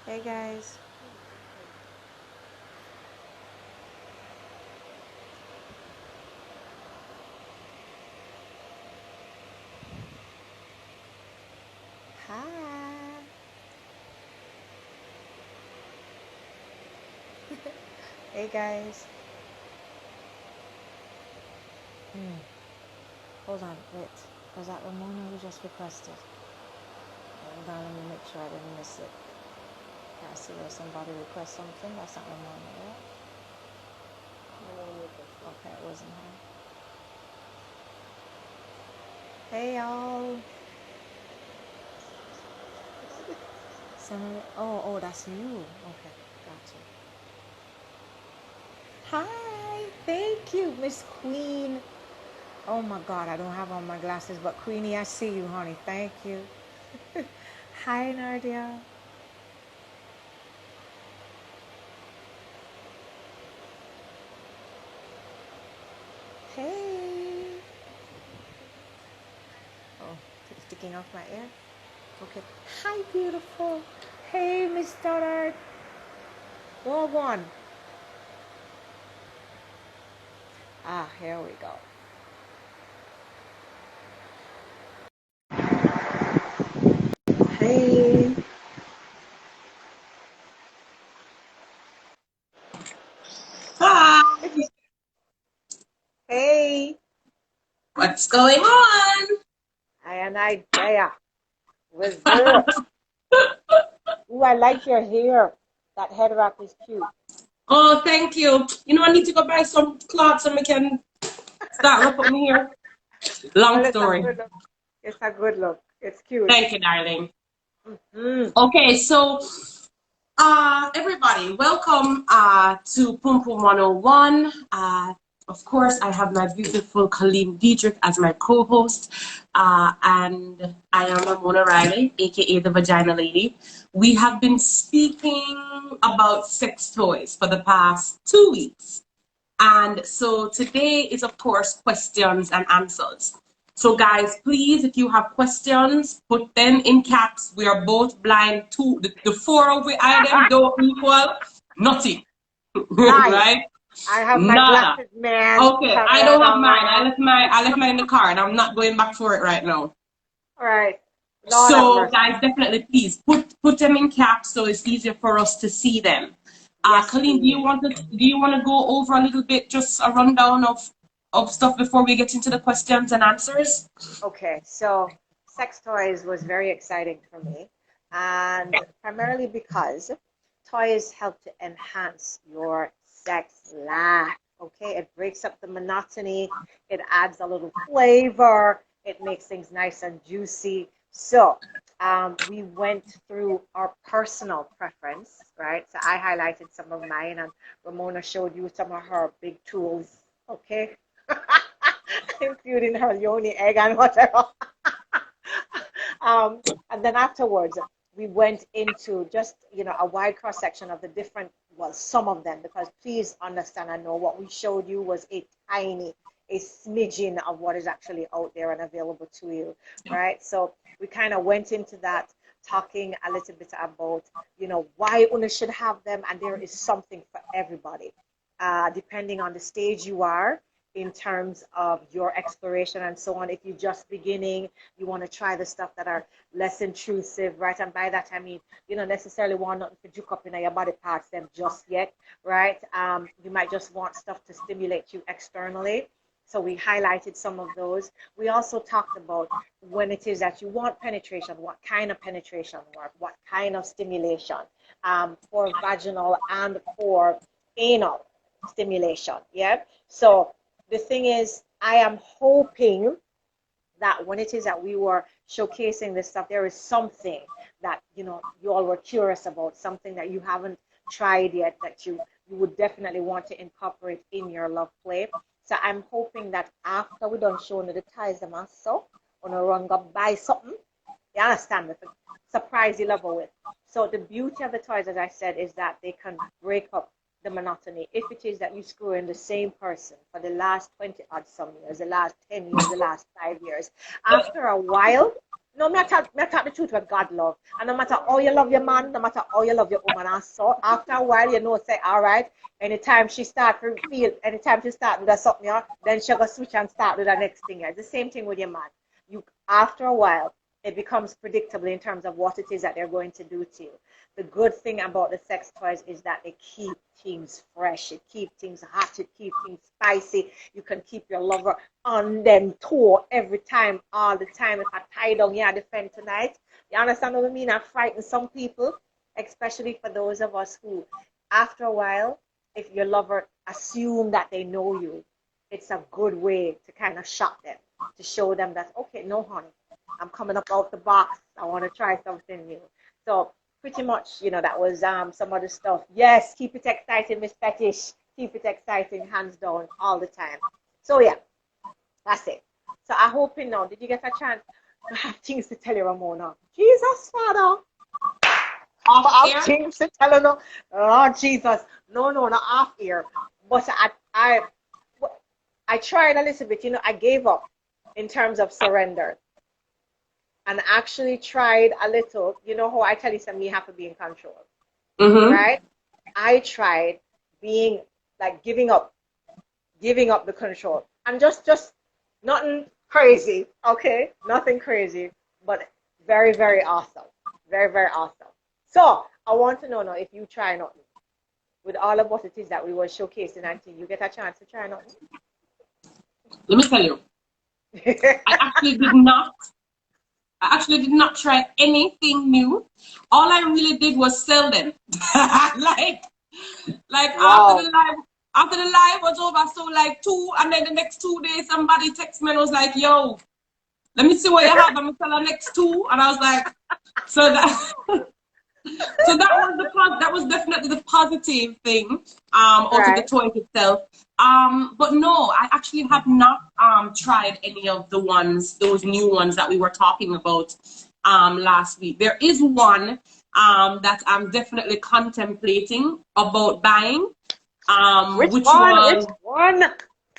Hey guys. Hi. Hey guys. Hmm. Hold on, wait. Was that Ramona who just requested? Hold on, let me make sure I didn't miss it. Yeah, I see where somebody requests something. That's not Ramona, right? Okay, it wasn't her. Hey y'all. Somebody, oh, that's you. Okay, gotcha. Hi, thank you, Miss Queen. Oh my God, I don't have on my glasses, but Queenie, I see you, honey. Thank you. Hi, Nardia. Hey. Oh, it's sticking off my ear. Okay. Hi, beautiful. Hey, Miss Stoddard. Go on. Ah, here we go. Hey. Hi, Hey. what's going on? I and I there. What's up? Ooh, I like your hair. That head wrap is cute. Oh, thank you. You know, I need to go buy some clothes so I can start wrap up my hair. Long Well, it's a story. good look. It's a good look. It's cute. Thank you, darling. Mm. Okay, so everybody, welcome to Pum Pum 101. Of course, I have my beautiful Caleen Dierdrick as my co-host, and I am Ramona Riley, aka the Vagina Lady. We have been speaking about sex toys for the past 2 weeks. And so today is, of course, questions and answers. So, guys, please, if you have questions, put them in caps. We are both blind. The four of we item don't equal nothing, Right. right? I have my Nada. glasses, man. Okay, I don't have mine. Ta-da. I left mine in the car, and I'm not going back for it right now. All right. Lord have So, mercy. guys, definitely, please put them in caps so it's easier for us to see them. Yes, Colleen, please. do you want to go over a little bit, just a rundown of stuff before we get into the questions and answers? Okay, so sex toys was very exciting for me, and primarily because toys help to enhance your sex life. Okay, it breaks up the monotony, it adds a little flavor, it makes things nice and juicy. So, we went through our personal preference, right? So I highlighted some of mine, and Ramona showed you some of her big tools. Okay. Including her yoni egg and whatever. And then afterwards, we went into just, a wide cross section of the different, well, some of them, because please understand and know what we showed you was a smidgen of what is actually out there and available to you, right? So we kind of went into that, talking a little bit about, why una should have them, and there is something for everybody, depending on the stage you are in terms of your exploration and so on. If you're just beginning, you want to try the stuff that are less intrusive, right? And by that I mean you don't necessarily want nothing to juke up in your body parts them just yet, right? You might just want stuff to stimulate you externally. So we highlighted some of those. We also talked about when it is that you want penetration, what kind of penetration work, what kind of stimulation, for vaginal and for anal stimulation. Yeah. So the thing is, I am hoping that when it is that we were showcasing this stuff, there is something that you all were curious about, something that you haven't tried yet that you would definitely want to incorporate in your love play. So I'm hoping that after we're done showing the ties them so on a run go buy something. You understand me? Surprise you lover with. So the beauty of the toys, as I said, is that they can break up the monotony. If it is that you screw in the same person for the last 20 odd some years, the last 10 years, the last 5 years, after a while, no matter the truth what God love. And no matter how you love your man, no matter how you love your woman, and so after a while, you know, say, all right, anytime she start to feel, anytime she start to do something, then she go switch and start with the next thing. It's the same thing with your man. You, after a while, it becomes predictable in terms of what it is that they're going to do to you. The good thing about the sex toys is that they keep things fresh, it keeps things hot, it keeps things spicy. You can keep your lover on them toe every time, all the time. If I tie down, yeah, defend tonight. You understand what I mean? I frighten some people, especially for those of us who, after a while, if your lover assume that they know you, it's a good way to kind of shock them, to show them that, okay, no, honey, I'm coming up out the box. I want to try something new. So pretty much, you know, that was some of the stuff. Yes, keep it exciting, Miss Fetish. Keep it exciting, hands down, all the time. So yeah, that's it. So I hope you know, did you get a chance to have things to tell you, Ramona? Jesus, Father. I have things to tell you, no. Oh, Jesus. No, not off ear. But I tried a little bit, you know, I gave up in terms of surrender. And actually tried a little, you know how I tell you something, you have to be in control, right? I tried being like giving up the control, and just nothing crazy, okay? Nothing crazy, but very, very awesome, very, very awesome. So I want to know now if you try nothing with all of what it is that we were showcasing until you get a chance to try nothing. Let me tell you, I actually did not try anything new. All I really did was sell them. like Wow. after the live was over, I sold like 2, and then the next 2 days somebody texted me and was like, yo, let me see what you have. I'm gonna sell the next 2. And I was like, so that was definitely the positive thing, also the toy itself. But no, I actually have not tried any of those new ones that we were talking about last week. There is one that I'm definitely contemplating about buying. Which one?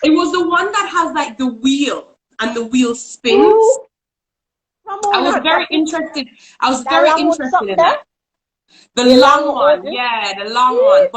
It was the one that has like the wheel and the wheel spins. Ooh. I was very interested. In that. The long one, yeah, the long one.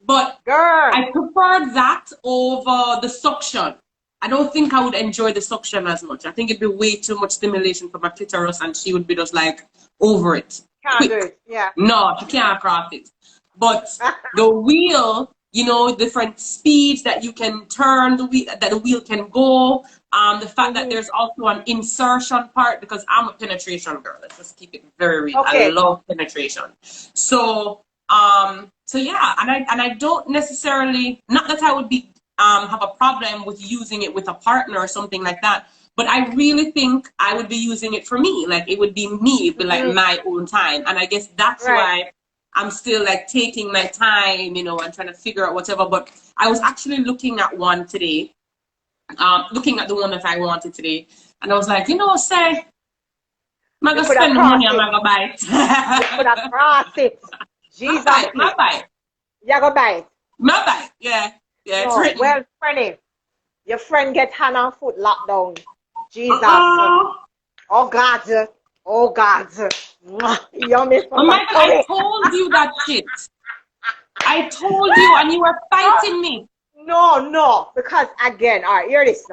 But girl, I prefer that over the suction. I don't think I would enjoy the suction as much. I think it'd be way too much stimulation for my clitoris, and she would be just like over it. Can't do it, yeah. No, she can't craft it. But the wheel, you know, different speeds that you can turn the wheel, that the wheel can go. The fact that there's also an insertion part, because I'm a penetration girl. Let's just keep it very real. Okay. I love penetration. So yeah, and I don't necessarily, not that I would be have a problem with using it with a partner or something like that, but I really think I would be using it for me. Like it would be me, it'd be like my own time. And I guess that's why I'm still like taking my time, you know, and trying to figure out whatever. But I was actually looking at one today, looking at the one that I wanted today, and I was like, you know, say, I'm gonna spend the money, I'm gonna buy it. You could have crossed it. Jesus. My buy. You're gonna buy it. My buy. Yeah. Yeah, it's written. Well, Franny, your friend get hand and foot locked down. Jesus. Oh God. Oh God. Yummy. I told you that shit. I told you, and you were fighting me. No, because again, all right, hear this.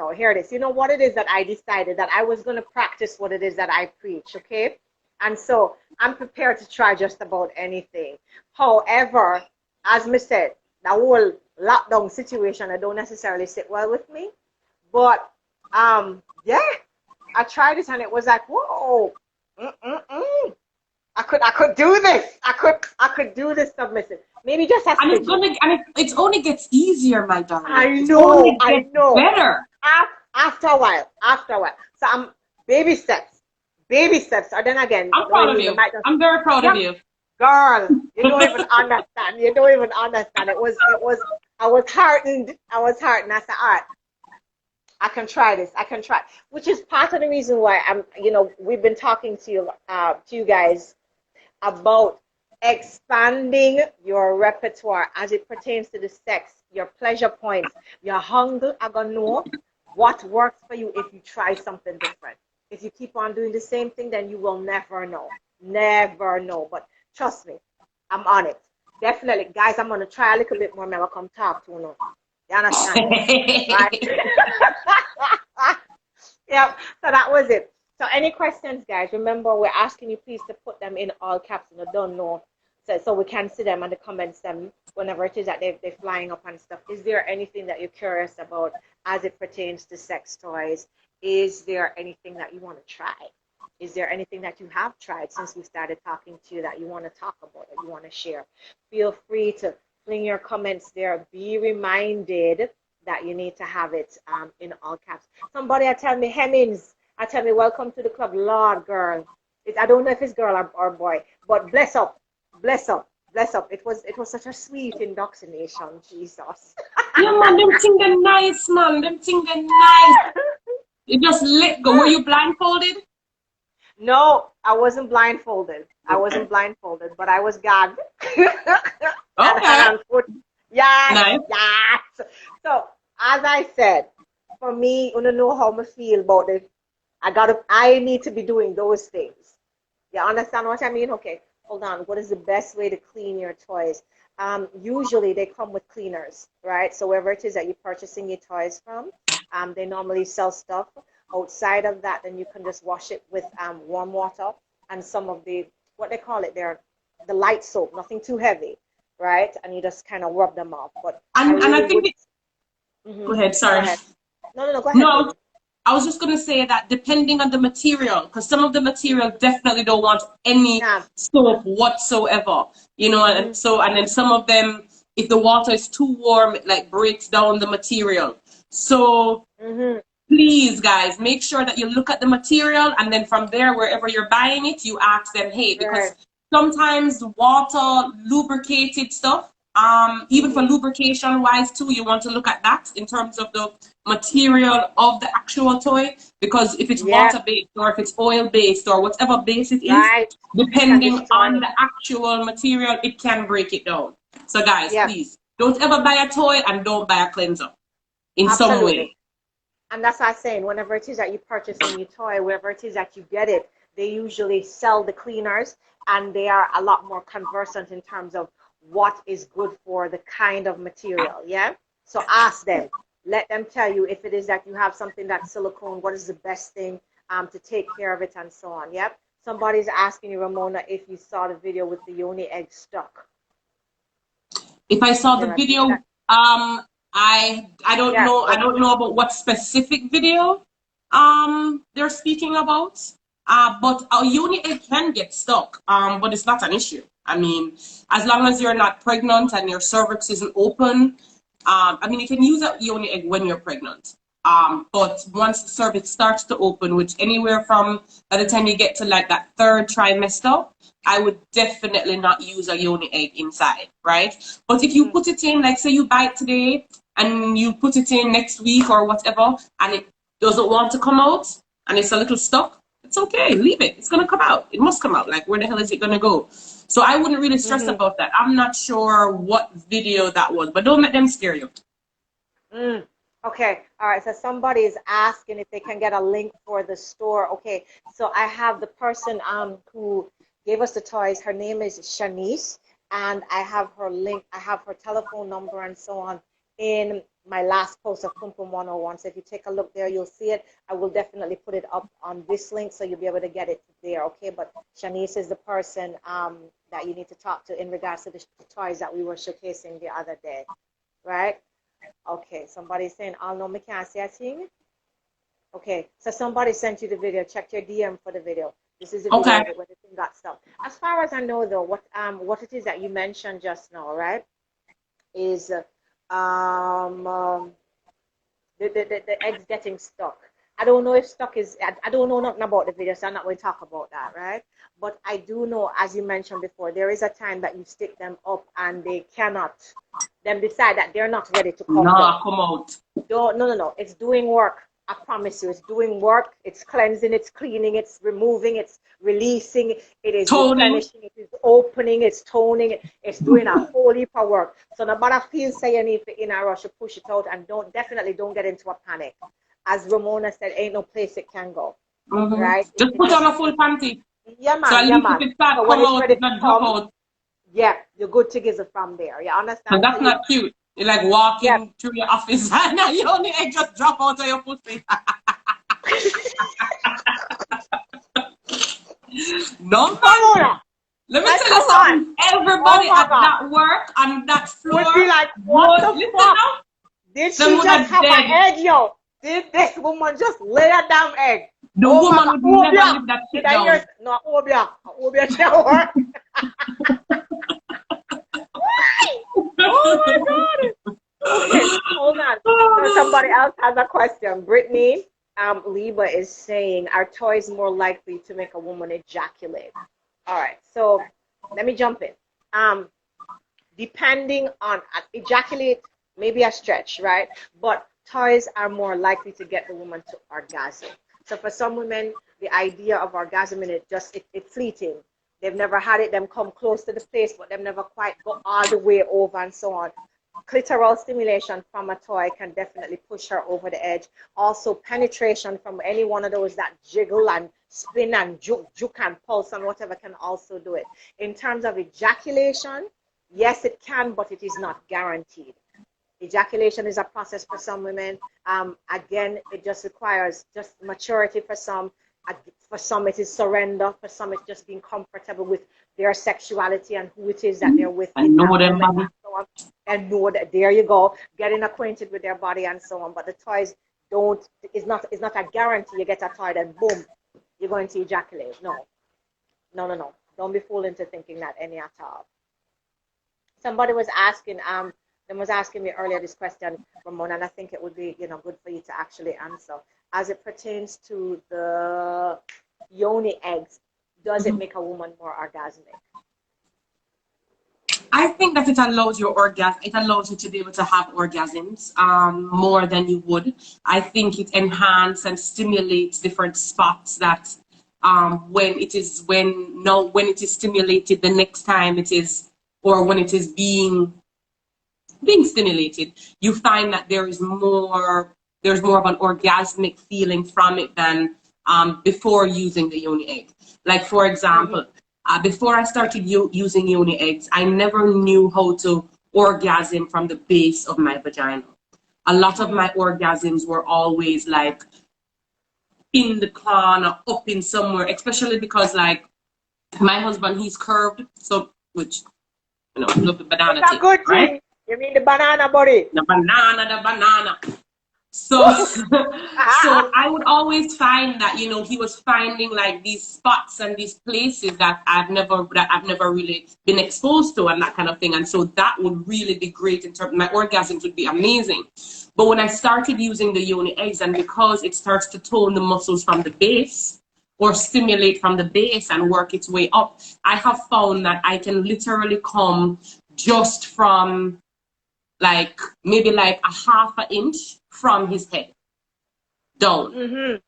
You know what it is that I decided that I was going to practice what it is that I preach, okay? And so I'm prepared to try just about anything. However, as I said, the whole lockdown situation, I don't necessarily sit well with me. But yeah, I tried it and it was like, whoa, I could do this. I could do this submissive. Maybe just as it only gets easier, my darling. I know. Better after a while. So I'm baby steps. Or then again, I'm proud of you. I'm very proud of you, girl. You don't even understand. It was. I was heartened. I said, all right, I can try this. Which is part of the reason why we've been talking to you guys about expanding your repertoire as it pertains to the sex, your pleasure points, your hunger. I'm gonna know what works for you if you try something different. If you keep on doing the same thing, then you will never know. Never know. But trust me, I'm on it. Definitely. Guys, I'm going to try a little bit more. I'll come talk to you. You understand? Right? Yep. So that was it. So any questions, guys? Remember, we're asking you please to put them in all caps and I don't know. So we can see them and the comments them whenever it is that they're flying up and stuff. Is there anything that you're curious about as it pertains to sex toys? Is there anything that you want to try? Is there anything that you have tried since we started talking to you that you want to talk about, that you want to share? Feel free to fling your comments there. Be reminded that you need to have it in all caps. Somebody tell me, Hemmings, tell me, welcome to the club. Lord, girl. I don't know if it's girl or boy, but bless up, bless up, bless up. It was such a sweet indoctrination, Jesus. Yeah, man, them thing they nice, man. Them thing they nice. You just let go. Were you blindfolded? No, I wasn't blindfolded. I wasn't blindfolded, but I was gagged. Okay. Yes, Nice. yes. So, as I said, for me, you know how I feel about it. I need to be doing those things. You understand what I mean? Okay, hold on. What is the best way to clean your toys? Usually they come with cleaners, right? So wherever it is that you're purchasing your toys from, they normally sell stuff. Outside of that, then you can just wash it with warm water and some of the, what they call it there, the light soap, nothing too heavy, right? And you just kind of rub them off. But And I think go ahead, sorry. Go ahead. No, go ahead. No, I was just going to say that depending on the material, because some of the material definitely don't want any soap whatsoever, you know, and then some of them, if the water is too warm, it like breaks down the material. So please, guys, make sure that you look at the material, and then from there, wherever you're buying it, you ask them, hey, because sometimes water lubricated stuff, even for lubrication wise too, you want to look at that in terms of the material of the actual toy, because if it's water based or if it's oil based or whatever base it is, depending on the actual material, it can break it down. So guys, please don't ever buy a toy and don't buy a cleanser in some way. And that's what I'm saying, whenever it is that you purchase a new toy, wherever it is that you get it, they usually sell the cleaners and they are a lot more conversant in terms of what is good for the kind of material, yeah? So ask them, let them tell you if it is that you have something that's silicone, what is the best thing to take care of it and so on, yep? Somebody's asking you, Ramona, if you saw the video with the yoni egg stuck. If I saw the video, I don't know. I don't know about what specific video they're speaking about. But a yoni egg can get stuck. But it's not an issue. I mean, as long as you're not pregnant and your cervix isn't open, I mean, you can use a yoni egg when you're pregnant. But once the cervix starts to open, which anywhere from by the time you get to like that third trimester, I would definitely not use a yoni egg inside, right? But if you put it in, like say you buy it today and you put it in next week or whatever, and it doesn't want to come out and it's a little stuck, it's okay, leave it. It's gonna come out. It must come out. Like where the hell is it gonna go? So I wouldn't really stress about that. I'm not sure what video that was, but don't let them scare you. Okay, all right, so somebody is asking if they can get a link for the store. Okay, so I have the person who gave us the toys. Her name is Shanice, and I have her link, I have her telephone number and so on in my last post of Pum Pum 101. So if you take a look there, you'll see it. I will definitely put it up on this link so you'll be able to get it there, okay? But Shanice is the person that you need to talk to in regards to the toys that we were showcasing the other day, right? Okay, somebody's saying, I'll know me can't see a thing. Okay, so somebody sent you the video. Check your DM for the video. This is the video where the thing got stuck. As far as I know, though, what it is that you mentioned just now, right, is the eggs getting stuck. I don't know if stuck is, I don't know nothing about the video, so I'm not going to talk about that, right? But I do know, as you mentioned before, there is a time that you stick them up and they cannot, them decide that they're not ready to come out. No. It's doing work. I promise you, it's doing work. It's cleansing, it's cleaning, it's removing, it's releasing, it is replenishing, it is opening, it's toning, it's doing a whole heap of work. So no matter feel say you need to in a rush to push it out, and definitely don't get into a panic. As Ramona said, ain't no place it can go. right? Just put on a full panty. Yeah, So man, at yeah, least if man. it starts So when come it's out, ready it's to not drop come, out. yeah, you're good to get it from there. You And understand? So that's you, not cute. You're like yeah. walking through your office and now you only egg just drop out of your pussy. No, man. Ramona, Let me like, tell you come on. something. Oh Everybody my at God. that work on that Would be floor like, what would the listen fuck? now. Did Them she would just have have an dead. egg, yo? Did this woman just lay a damn egg? The Oh my woman God. would never Obia. live that Did shit I hear? down. No, Obia. Obia can't work. Oh my God. Okay, hold on. So somebody else has a question. Brittany Liba is saying, are toys more likely to make a woman ejaculate? All right, so let me jump in. Depending on ejaculate, maybe a stretch, right? But toys are more likely to get the woman to orgasm. So for some women, the idea of orgasm in it just it's fleeting. They've never had it, them come close to the place, but they've never quite go all the way over and so on. Clitoral stimulation from a toy can definitely push her over the edge. Also, penetration from any one of those that jiggle and spin and juke and pulse and whatever can also do it. In terms of ejaculation, yes, it can, but it is not guaranteed. Ejaculation is a process for some women. Again, it just requires just maturity for some. For some, it is surrender. For some, it's just being comfortable with their sexuality and who it is that they're with I in know that them, moment mommy. and so on. And know that there you go, getting acquainted with their body and so on. But the toys don't. It's not a guarantee. You get a toy and boom, you're going to ejaculate. No, no, no, no. Don't be fooled into thinking that any at all. Somebody was asking, them was asking me earlier this question, Ramona, and I think it would be, good for you to actually answer. As it pertains to the yoni eggs, does it make a woman more orgasmic? I think that it allows your orgasm. It allows you to be able to have orgasms more than you would. I think it enhances and stimulates different spots that when it is stimulated the next time it is, or when it is being stimulated, you find that there's more of an orgasmic feeling from it than before using the yoni egg. Like for example, before I started using yoni eggs, I never knew how to orgasm from the base of my vagina. A lot of my orgasms were always like in the corner, up in somewhere, especially because like my husband, he's curved, so which I love the banana It's a thing, good right? thing. You mean the banana body? The banana. So, so I would always find that, he was finding like these spots and these places that I've never really been exposed to and that kind of thing. And so that would really be great in terms, my orgasms would be amazing. But when I started using the yoni eggs, and because it starts to tone the muscles from the base or stimulate from the base and work its way up, I have found that I can literally come just from like maybe like a half an inch from his head down.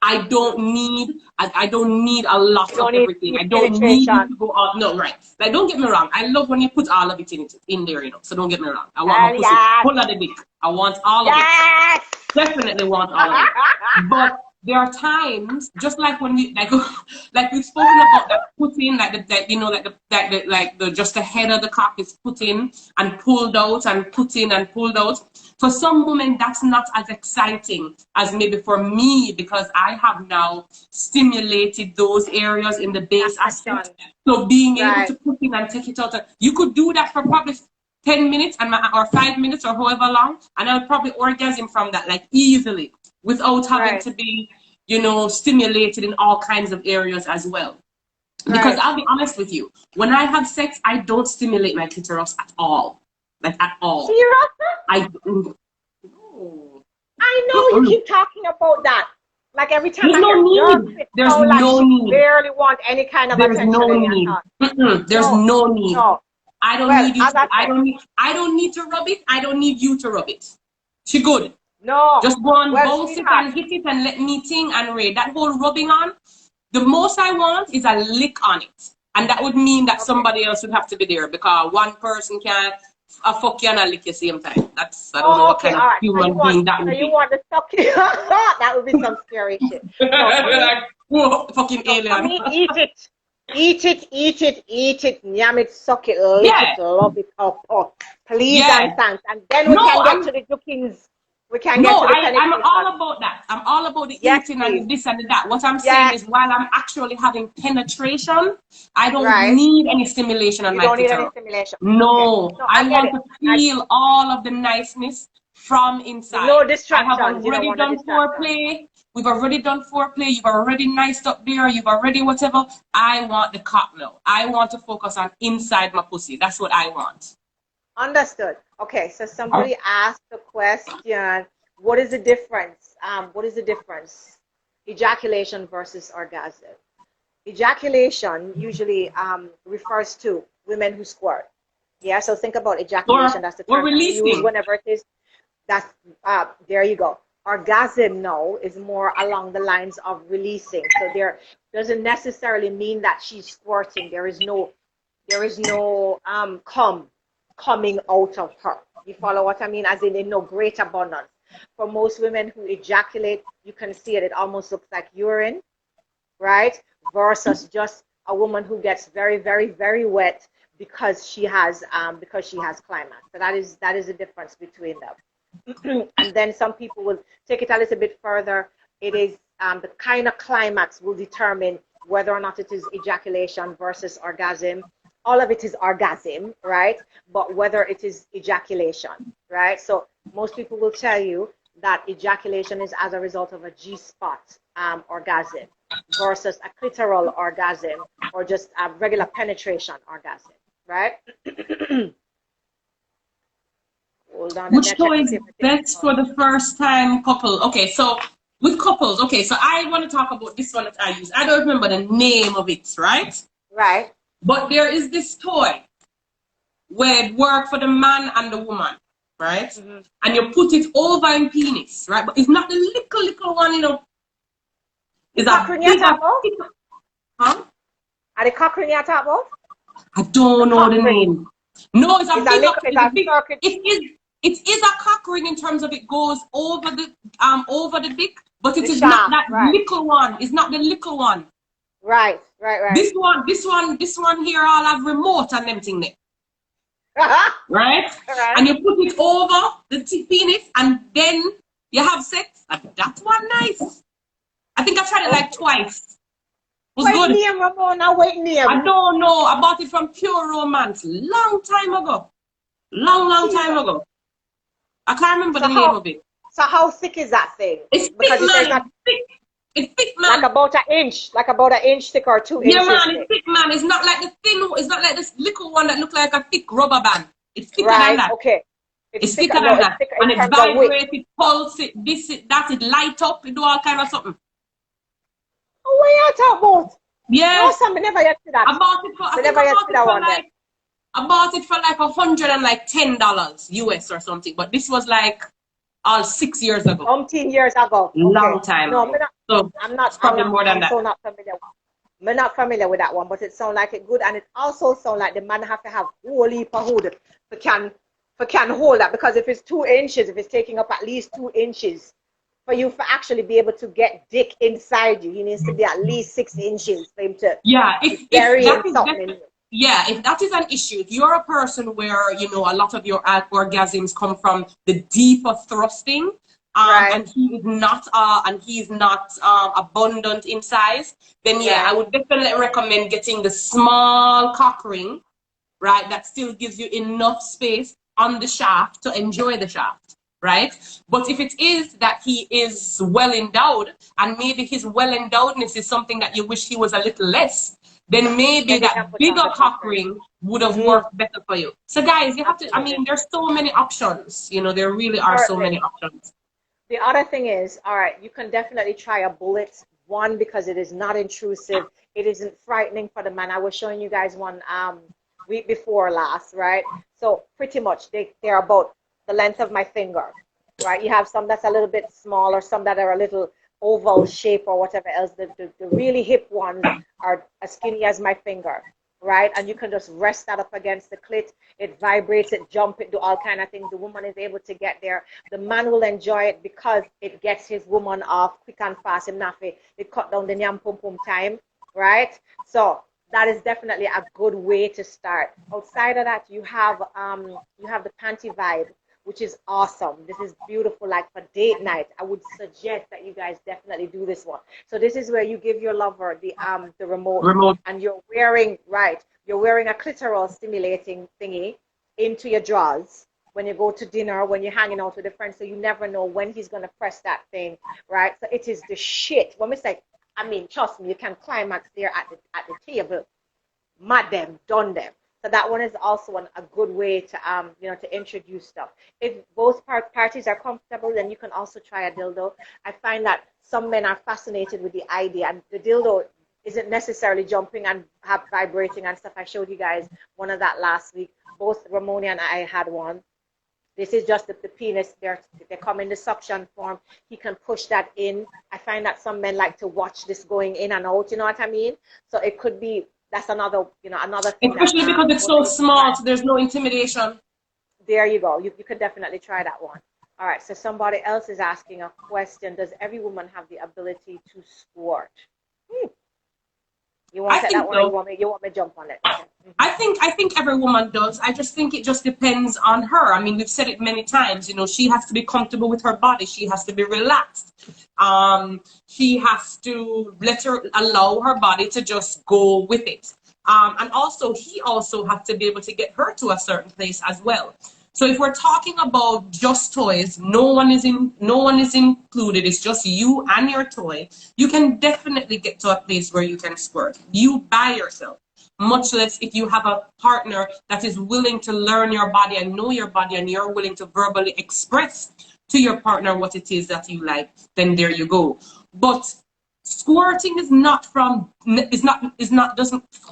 I don't need a lot of everything. I don't need you to go out. No, right. Like, don't get me wrong. I love when you put all of it in there, So don't get me wrong. I want my pussy full of the dick. I want all of it. Definitely want all of it. But there are times, just like when we like we've spoken about that put in, just the head of the cock is put in and pulled out and put in and pulled out. For some women, that's not as exciting as maybe for me, because I have now stimulated those areas in the base aspect. So being able to put in and take it out, you could do that for probably 10 minutes or 5 minutes or however long, and I would probably orgasm from that like easily without having to be, stimulated in all kinds of areas as well. Because I'll be honest with you, when I have sex, I don't stimulate my clitoris at all. Like at all. Seriously? I know you keep talking about that. Like every time there's no need. There's no need. Barely want any kind of attention. No need. There's no need. No. I don't need you. I don't need to rub it. I don't need you to rub it. She good. No. Just go and bounce it and hit it and let me ting and raid. That whole rubbing on, the most I want is a lick on it. And that would mean that somebody else would have to be there, because one person can't a fuck you and a lick you same time. That's, I don't know what kind of human being that would be. You want to suck it? That would be some scary shit. No, Like, whoa, fucking no, alien. for me, eat it. Eat it, eat it, eat it, yam it, suck it, lick it, love it up. Oh, please and thanks. And then we can get to the cookings. We can get to the penetration. I'm all about that. I'm all about the eating and the this and the that. What I'm saying is while I'm actually having penetration, I don't need any stimulation on my clitoris. You don't need any stimulation. No, okay. I want to feel all of the niceness from inside. No distractions. I have already done foreplay. We've already done foreplay. You've already niced up there. You've already whatever. I want the cock now. I want to focus on inside my pussy. That's what I want. Understood. Okay, so somebody asked the question, what is the difference? What is the difference? Ejaculation versus orgasm. Ejaculation usually refers to women who squirt. Yeah, so think about ejaculation. That's the term we use whenever it is. That's there you go. Orgasm now is more along the lines of releasing. So there doesn't necessarily mean that she's squirting. There is no coming out of her. You follow what I mean? As in no great abundance. For most women who ejaculate, you can see it. It almost looks like urine, right? Versus just a woman who gets very, very, very wet because she has climax. So that is the difference between them. And then some people will take it a little bit further. It is the kind of climax will determine whether or not it is ejaculation versus orgasm. All of it is orgasm, right? But whether it is ejaculation, right? So most people will tell you that ejaculation is as a result of a G-spot orgasm versus a clitoral orgasm or just a regular penetration orgasm, right? Hold on. Which toy is best for the first time couple? Okay, so with couples, okay, so I want to talk about this one that I use. I don't remember the name of it, right? Right. But there is this toy where it works for the man and the woman, right? Mm-hmm. And you put it over in penis, right? But it's not the little one, you know. It's a big, huh? Are the cock ring you're talking about? I don't know the name. No, it's a big. It is a cock ring in terms of it goes over the dick, but it is not that little one. It's not the little one. Right. This one here all have remote and them thing there. Right? And you put it over the penis and then you have sex. That's one nice. I think I tried it like twice. It was good. Name, Ramona, what name? I don't know. I bought it from Pure Romance long time ago. Long time ago. I can't remember the name of it. So how thick is that thing? It's thick, man. It's thick, man. Like about an inch thick or 2 inches. Yeah, man, it's thick, man. It's not like the thin. It's not like this little one that looks like a thick rubber band. It's thicker than that. Okay. It's thicker than that. And it vibrates, it pulse, it this, it that, it light up, it do all kind of something. What are you talking about? Yeah. No, some never yet see that. I bought it for I bought it for like $110 US or something, but this was like all 6 years ago. 10 years ago. Long time. No, I'm not more than that. So not familiar. I'm not familiar with that one, but it sounds like it good, and it also sounds like the man have to have whole heap of hood can hold that, because if it's 2 inches, if it's taking up at least 2 inches, for you to actually be able to get dick inside you, he needs to be at least 6 inches for him to if that is an issue, if you're a person where, you know, a lot of your orgasms come from the deeper thrusting, and he is not abundant in size, then I would definitely recommend getting the small cock ring, right, that still gives you enough space on the shaft to enjoy the shaft, right? But if it is that he is well endowed, and maybe his well endowedness is something that you wish he was a little less, then maybe that bigger cock ring would have worked better for you. So guys, you have to, I mean, there's so many options, you know, there really are so many options. The other thing is, all right, you can definitely try a bullet. One, because it is not intrusive. It isn't frightening for the man. I was showing you guys one week before last, right? So pretty much they're about the length of my finger, right? You have some that's a little bit smaller, some that are a little oval shape or whatever else. The really hip ones are as skinny as my finger. right? And you can just rest that up against the clit. It vibrates, it jump, it do all kind of things. The woman is able to get there. The man will enjoy it because it gets his woman off quick and fast. It cut down the nyam pum pum time, right? So that is definitely a good way to start. Outside of that, you have the panty vibe, which is awesome. This is beautiful, like for date night. I would suggest that you guys definitely do this one. So this is where you give your lover the remote, and you're wearing a clitoral stimulating thingy into your drawers when you go to dinner, when you're hanging out with a friend, so you never know when he's gonna press that thing, right? So it is the shit. When we say, I mean, trust me, you can climax there at the table. Mad them, done them. So that one is also a good way to to introduce stuff. If both parties are comfortable, then you can also try a dildo. I find that some men are fascinated with the idea, and the dildo isn't necessarily jumping and vibrating and stuff. I showed you guys one of that last week. Both Ramona and I had one. This is just the penis. They come in the suction form. He can push that in. I find that some men like to watch this going in and out. You know what I mean? So it could be, that's another thing. Especially because it's so small, so there's no intimidation. There you go. You could definitely try that one. All right. So somebody else is asking a question. Does every woman have the ability to squirt? You want to take that one, or you want me to jump on it? Okay. I think every woman does. I just think it just depends on her. I mean, we've said it many times, you know, she has to be comfortable with her body. She has to be relaxed. She has to allow her body to just go with it. And also, he also has to be able to get her to a certain place as well. So if we're talking about just toys, no one is included. It's just you and your toy. You can definitely get to a place where you can squirt. You by yourself. Much less if you have a partner that is willing to learn your body and know your body, and you're willing to verbally express to your partner what it is that you like, then there you go. But squirting doesn't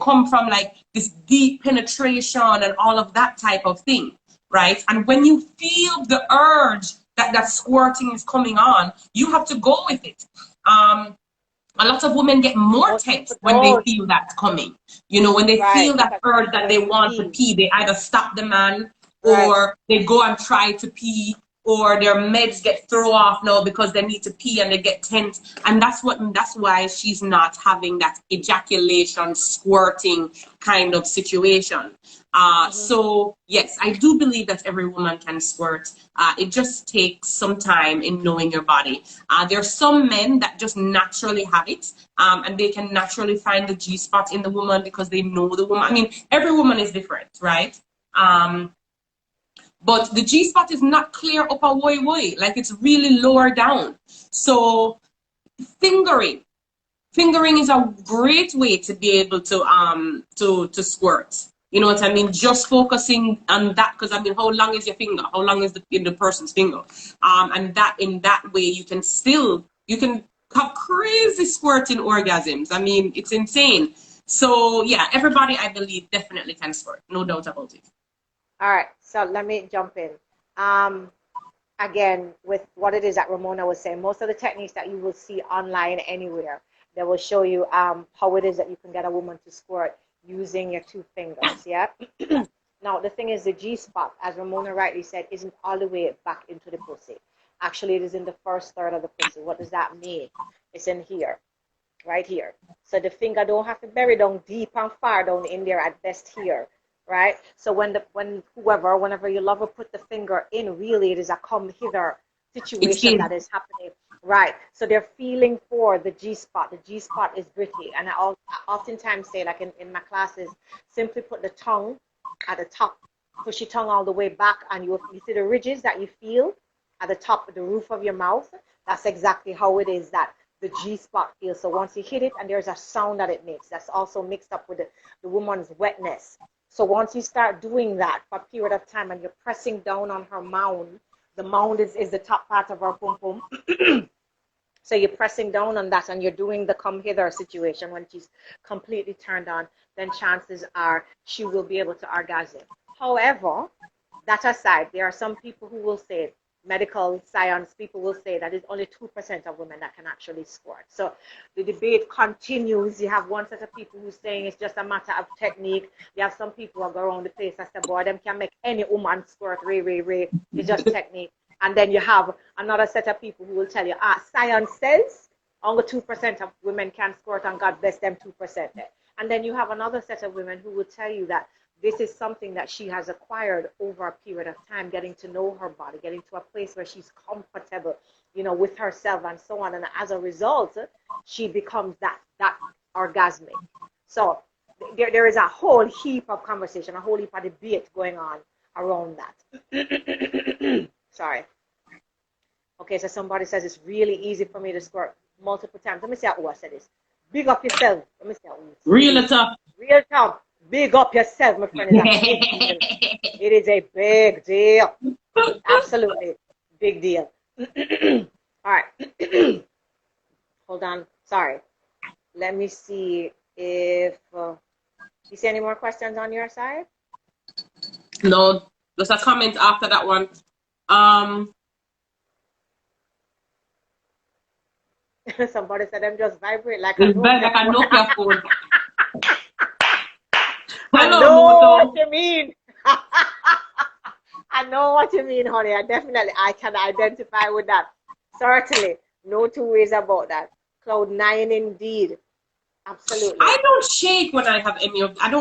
come from like this deep penetration and all of that type of thing, right? And when you feel the urge that squirting is coming on, you have to go with it. A lot of women get more tense when they feel that coming. You know, when they feel that urge that they want to pee, they either stop the man, or they go and try to pee, or their meds get thrown off now because they need to pee and they get tense. And that's why she's not having that ejaculation, squirting kind of situation. So yes, I do believe that every woman can squirt. It just takes some time in knowing your body. There are some men that just naturally have it, and they can naturally find the G-spot in the woman because they know the woman. I mean, every woman is different, right? But the G-spot is not clear up a way, like it's really lower down. So fingering is a great way to be able to squirt. You know what I mean? Just focusing on that, because I mean, how long is your finger? How long is the person's finger? And that in that way you can have crazy squirting orgasms. I mean, it's insane. So yeah, everybody I believe definitely can squirt, no doubt about it. All right, so let me jump in. Again, with what it is that Ramona was saying, most of the techniques that you will see online anywhere, they will show you how it is that you can get a woman to squirt using your two fingers, yeah? Now, the thing is, the G-spot, as Ramona rightly said, isn't all the way back into the pussy. Actually, it is in the first third of the pussy. What does that mean? It's in here, right here. So the finger don't have to bury down deep and far down in there, at best here, right? So whenever your lover put the finger in, really it is a come hither situation that is happening, right? So they're feeling for the G-spot. The G-spot is gritty, and I oftentimes say, like in my classes, simply put the tongue at the top, push your tongue all the way back, and you see the ridges that you feel at the top of the roof of your mouth. That's exactly how it is that the G-spot feels. So once you hit it, and there's a sound that it makes, that's also mixed up with the woman's wetness. So once you start doing that for a period of time, and you're pressing down on her mound, the mound is the top part of her pum pum. So you're pressing down on that, and you're doing the come hither situation. When she's completely turned on, then chances are she will be able to orgasm. However, that aside, there are some people who will say, medical science, people will say that it's only 2% of women that can actually squirt. So the debate continues. You have one set of people who's saying it's just a matter of technique. You have some people who go around the place and say, boy, them can make any woman squirt, ray. It's just technique. And then you have another set of people who will tell you, science says only 2% of women can squirt, and God bless them 2%. And then you have another set of women who will tell you that this is something that she has acquired over a period of time, getting to know her body, getting to a place where she's comfortable, with herself and so on. And as a result, she becomes that orgasmic. So there is a whole heap of conversation, a whole heap of debate going on around that. Sorry. Okay, so somebody says it's really easy for me to squirt multiple times. Let me see who I said this. Big up yourself. Let me see who. Real tough. Real tough. Big up yourself, my friend. It is a big deal. Absolutely. Big deal. All right. Hold on. Sorry. Let me see if you see any more questions on your side? No. There's a comment after that one. Somebody said them just vibrate like a Nokia phone. I know what you mean. I know what you mean, honey. I can identify with that. Certainly. No two ways about that. Cloud 9 indeed. Absolutely. I don't shake when I have any of, I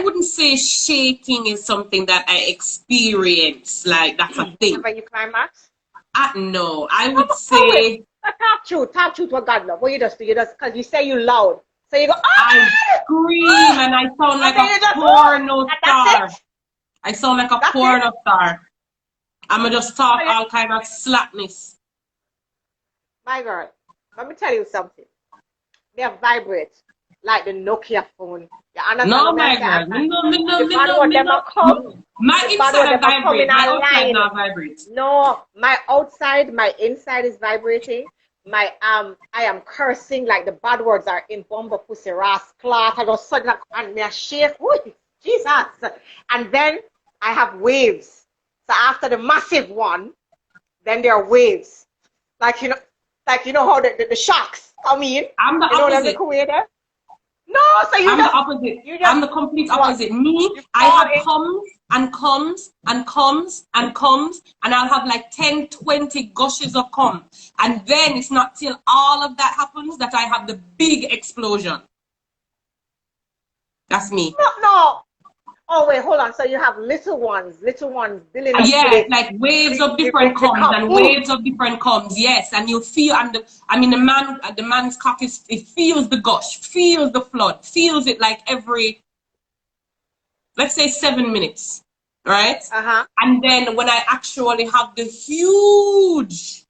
wouldn't say shaking is something that I experience. Like, that's a thing. Have you climax? No, I would say. Talk truth what God love. What you just do? Because you say you loud. So you go, I scream and I sound like a porno star. I sound like a porno star. I'ma just talk all kind of slackness. My girl, let me tell you something. They vibrate like the Nokia phone. You understand? No, my girl. My inside vibrate. My outside not vibrate. No, my outside, my inside is vibrating. I am cursing like the bad words are in bomber pussy rascal. I just saw that and me a shake. Ooh, Jesus. And then I have waves. So after the massive one, then there are waves. Like you know how the shocks come in. I'm the opposite. No, so I'm the opposite. I'm the complete opposite. Me, I have comes and comes, and I'll have like 10, 20 gushes of cum. And then it's not till all of that happens that I have the big explosion. That's me. No. Oh, wait, hold on. So you have little ones building up. Yeah, like waves of different comes and waves of different comes. Yes, and you feel, the man's cock it feels the gush, feels the flood, feels it like every, let's say 7 minutes, right? And then when I actually have the huge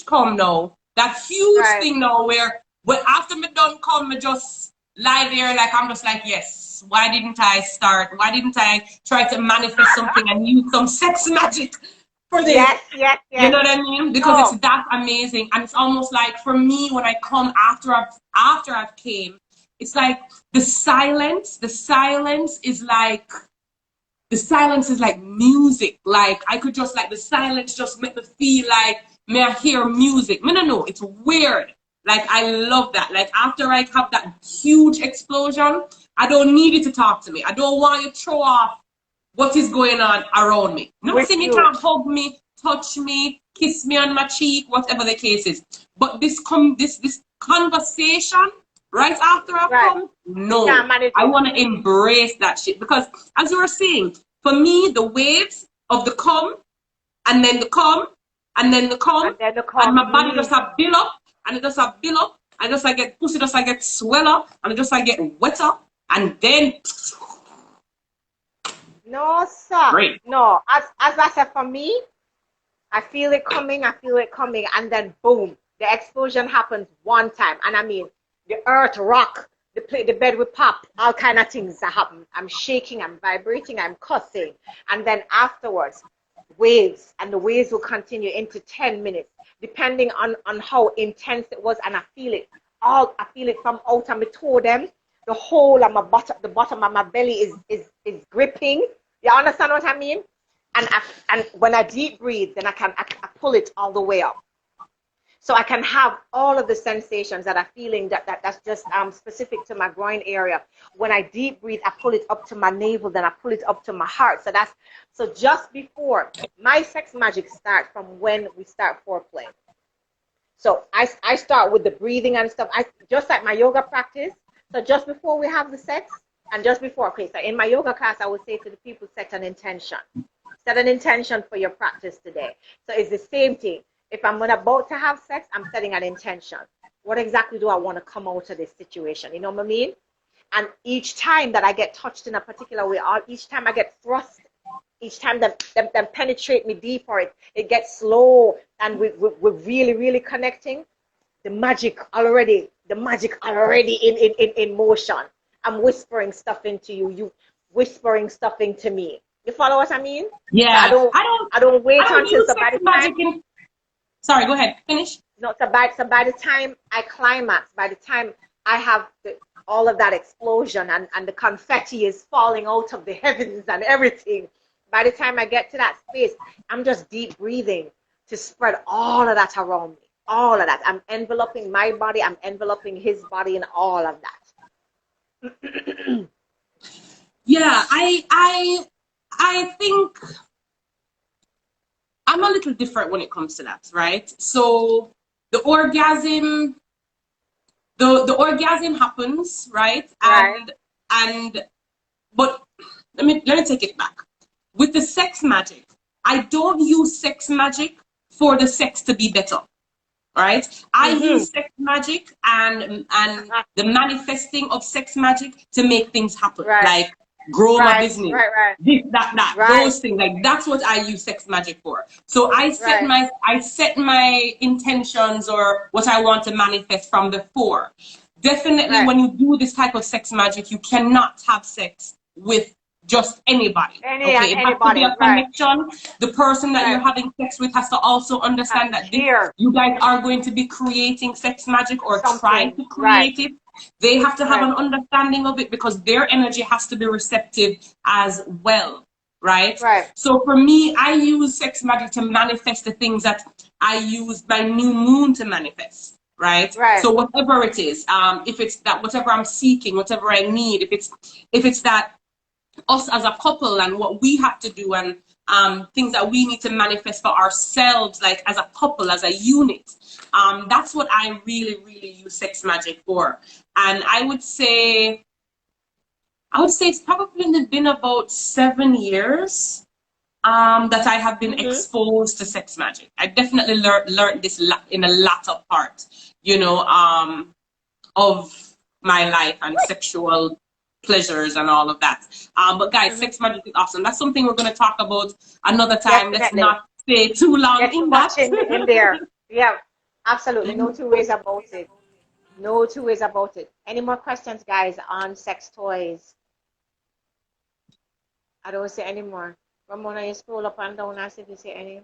come now, that huge thing now where after me done come, me just lie there like I'm just like, yes. Why didn't I start? Why didn't I try to manifest something and use some sex magic for this? Yes. You know what I mean? Because it's that amazing. And it's almost like for me when I come after I've came, it's like the silence is like music. Like I could just like the silence just make me feel like may I hear music. No, it's weird. Like I love that. Like after I have that huge explosion, I don't need you to talk to me. I don't want you to throw off what is going on around me. Not saying you can't hug me, touch me, kiss me on my cheek, whatever the case is. But this conversation right after I come, no. I want to embrace that shit. Because as you were saying, for me, the waves of the come, and then the come, and then the come, and my body just have build up, and it just have build up, and just I get pussy, just I get swell up, and it just I get wet up. And then no, sir. Great. No, as I said, for me, I feel it coming, and then boom, the explosion happens one time. And I mean, the earth rock, the bed will pop, all kind of things that happen. I'm shaking, I'm vibrating, I'm cussing. And then afterwards, waves, and the waves will continue into 10 minutes, depending on how intense it was. And I feel it from out of my toe them. The whole of the bottom of my belly is gripping. You understand what I mean? And when I deep breathe, then I pull it all the way up. So I can have all of the sensations that I'm feeling that's just specific to my groin area. When I deep breathe, I pull it up to my navel, then I pull it up to my heart. So just before my sex magic starts from when we start foreplay. So I start with the breathing and stuff. I just like my yoga practice. So just before we have the sex and just before, okay, so in my yoga class, I would say to the people, set an intention. Set an intention for your practice today. So it's the same thing. If I'm about to have sex, I'm setting an intention. What exactly do I want to come out of this situation? You know what I mean? And each time that I get touched in a particular way, each time I get thrust, each time them penetrate me deeper, it gets slow, and we're really, really connecting. The magic already in motion. I'm whispering stuff into you. You whispering stuff into me. You follow what I mean? Yeah. So I don't wait until somebody. Sorry, go ahead. Finish. No, so by the time I climax, by the time I have all of that explosion and the confetti is falling out of the heavens and everything, by the time I get to that space, I'm just deep breathing to spread all of that around me. All of that. I'm enveloping my body. I'm enveloping his body and all of that. Yeah, I think I'm a little different when it comes to that, right? So the orgasm happens, right? But let me take it back. With the sex magic, I don't use sex magic for the sex to be better, right? I use sex magic and the manifesting of sex magic to make things happen, like grow my business, this, that, those things. Like that's what I use sex magic for. So I set my intentions or what I want to manifest from before. Definitely, when you do this type of sex magic, you cannot have sex with just anybody. Okay, it has to be a connection. The person that you're having sex with has to also understand that you guys are going to be creating sex magic or trying to create it. They have to have an understanding of it because their energy has to be receptive as well, right? So for me, I use sex magic to manifest the things that I use my new moon to manifest. Right. So whatever it is, if it's that whatever I'm seeking, whatever I need, if it's that us as a couple and what we have to do and things that we need to manifest for ourselves, like as a couple, as a unit. That's what I really, really use sex magic for. And I would say it's probably been about 7 years that I have been exposed to sex magic. I definitely learned this in the latter part, of my life and sexual pleasures and all of that. But guys, sex magic is awesome. That's something we're going to talk about another time. Let's not stay too long in that. in there. Yeah, absolutely. No two ways about it. No two ways about it. Any more questions, guys, on sex toys? I don't see any more. Ramona, you scroll up and down and see if you see any.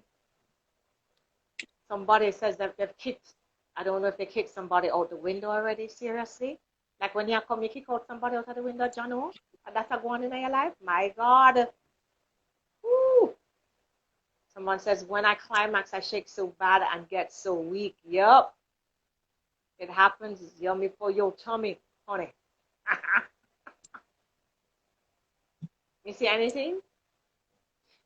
Somebody says that they've kicked. I don't know if they kicked somebody out the window already, seriously. Like when you come, you kick out somebody out of the window, John, and that's a going in your life. My God. Woo. Someone says, when I climax, I shake so bad and get so weak. Yup. It happens. It's yummy for your tummy, honey. You see anything?